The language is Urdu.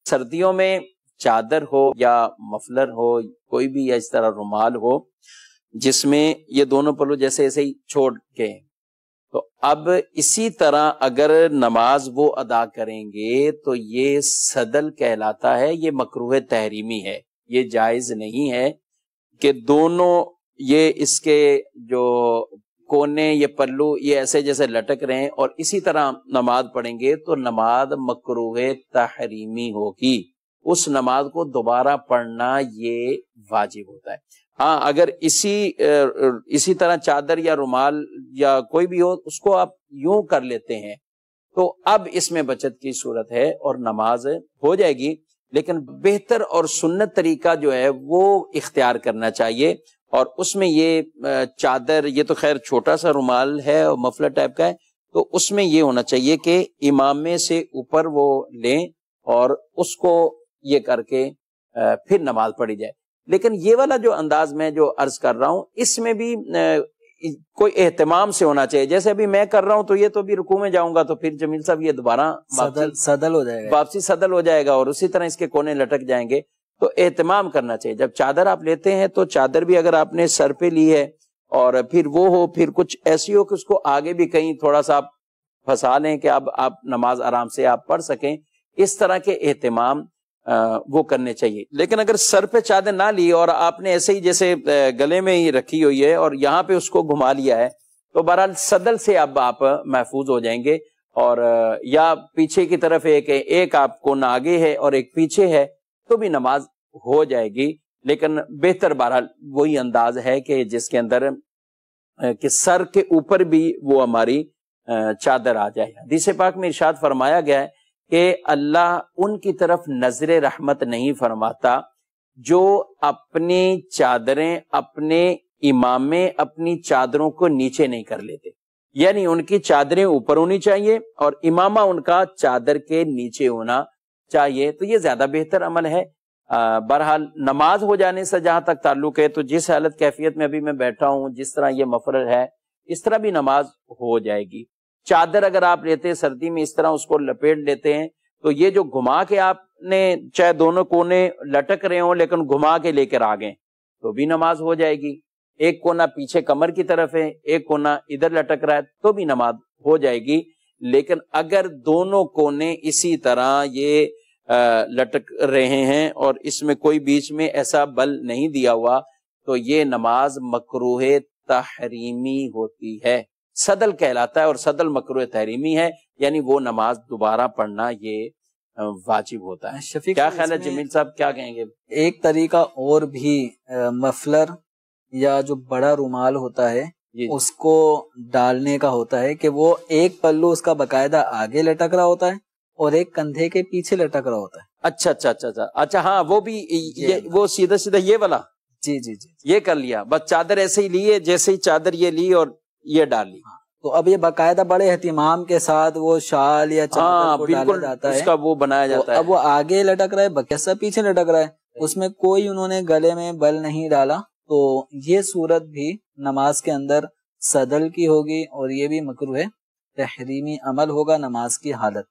سردیوں میں چادر ہو یا مفلر ہو، کوئی بھی اس طرح رومال ہو جس میں یہ دونوں پلو جیسے ایسے ہی چھوڑ کے، تو اب اسی طرح اگر نماز وہ ادا کریں گے تو یہ صدل کہلاتا ہے، یہ مکروہ تحریمی ہے، یہ جائز نہیں ہے کہ دونوں یہ اس کے جو کونے یہ پلو یہ ایسے جیسے لٹک رہے ہیں اور اسی طرح نماز پڑھیں گے تو نماز مکروہ تحریمی ہوگی، اس نماز کو دوبارہ پڑھنا یہ واجب ہوتا ہے۔ ہاں اگر اسی طرح چادر یا رومال یا کوئی بھی ہو اس کو آپ یوں کر لیتے ہیں تو اب اس میں بچت کی صورت ہے اور نماز ہو جائے گی، لیکن بہتر اور سنت طریقہ جو ہے وہ اختیار کرنا چاہیے، اور اس میں یہ چادر، یہ تو خیر چھوٹا سا رومال ہے اور مفلر ٹائپ کا ہے، تو اس میں یہ ہونا چاہیے کہ امامے سے اوپر وہ لیں اور اس کو یہ کر کے پھر نماز پڑھی جائے۔ لیکن یہ والا جو انداز میں جو عرض کر رہا ہوں اس میں بھی کوئی اہتمام سے ہونا چاہیے، جیسے ابھی میں کر رہا ہوں تو یہ تو بھی رکوع میں جاؤں گا تو پھر جمیل صاحب یہ دوبارہ صدل ہو جائے گا، واپسی صدل ہو جائے گا اور اسی طرح اس کے کونے لٹک جائیں گے، تو اہتمام کرنا چاہیے۔ جب چادر آپ لیتے ہیں تو چادر بھی اگر آپ نے سر پہ لی ہے اور پھر وہ ہو، پھر کچھ ایسی ہو کہ اس کو آگے بھی کہیں تھوڑا سا آپ پھنسا لیں کہ اب آپ نماز آرام سے آپ پڑھ سکیں، اس طرح کے اہتمام وہ کرنے چاہیے۔ لیکن اگر سر پہ چادر نہ لی اور آپ نے ایسے ہی جیسے گلے میں ہی رکھی ہوئی ہے اور یہاں پہ اس کو گھما لیا ہے تو بہرحال صدل سے اب آپ محفوظ ہو جائیں گے، اور یا پیچھے کی طرف ایک آپ کو نہ آگے ہے اور ایک پیچھے ہے تو بھی نماز ہو جائے گی، لیکن بہتر بہرحال وہی انداز ہے کہ جس کے اندر کہ سر کے اوپر بھی وہ ہماری چادر آ جائے۔ حدیث پاک میں ارشاد فرمایا گیا ہے کہ اللہ ان کی طرف نظر رحمت نہیں فرماتا جو اپنی چادریں، اپنے امامے اپنی چادروں کو نیچے نہیں کر لیتے، یعنی ان کی چادریں اوپر ہونی چاہیے اور امامہ ان کا چادر کے نیچے ہونا چاہیے، تو یہ زیادہ بہتر عمل ہے۔ بہرحال نماز ہو جانے سے جہاں تک تعلق ہے تو جس حالت کیفیت میں ابھی میں بیٹھا ہوں، جس طرح یہ مفرر ہے اس طرح بھی نماز ہو جائے گی۔ چادر اگر آپ لیتے ہیں سردی میں اس طرح اس کو لپیٹ لیتے ہیں تو یہ جو گھما کے آپ نے چاہے دونوں کونے لٹک رہے ہوں لیکن گھما کے لے کر آ گئے تو بھی نماز ہو جائے گی۔ ایک کونا پیچھے کمر کی طرف ہے، ایک کونا ادھر لٹک رہا ہے تو بھی نماز ہو جائے گی، لیکن اگر دونوں کونے اسی طرح یہ لٹک رہے ہیں اور اس میں کوئی بیچ میں ایسا بل نہیں دیا ہوا تو یہ نماز مکروہ تحریمی ہوتی ہے، صدل کہلاتا ہے، اور صدل مکروہ تحریمی ہے، یعنی وہ نماز دوبارہ پڑھنا یہ واجب ہوتا ہے۔ شفیق کیا خیال ہے جمیل صاحب، کیا کہیں گے؟ ایک طریقہ اور بھی مفلر یا جو بڑا رومال ہوتا ہے اس کو ڈالنے کا ہوتا ہے کہ وہ ایک پلو اس کا باقاعدہ آگے لٹک رہا ہوتا ہے اور ایک کندھے کے پیچھے لٹک رہا ہوتا ہے۔ اچھا اچھا اچھا اچھا اچھا، ہاں وہ بھی وہ سیدھا سیدھا یہ والا، جی جی جی یہ کر لیا، بس چادر ایسے ہی لی ہے جیسے ہی چادر یہ لی اور یہ ڈال لی۔ تو اب یہ باقاعدہ بڑے اہتمام کے ساتھ وہ شال یا چادر کو ڈالا جاتا ہے، اس کا وہ بنایا جاتا ہے۔ اب وہ آگے لٹک رہا ہے، بکیسا پیچھے لٹک رہا ہے، اس میں کوئی انہوں نے گلے میں بل نہیں ڈالا، تو یہ صورت بھی نماز کے اندر صدل کی ہوگی اور یہ بھی مکروہ تحریمی عمل ہوگا نماز کی حالت۔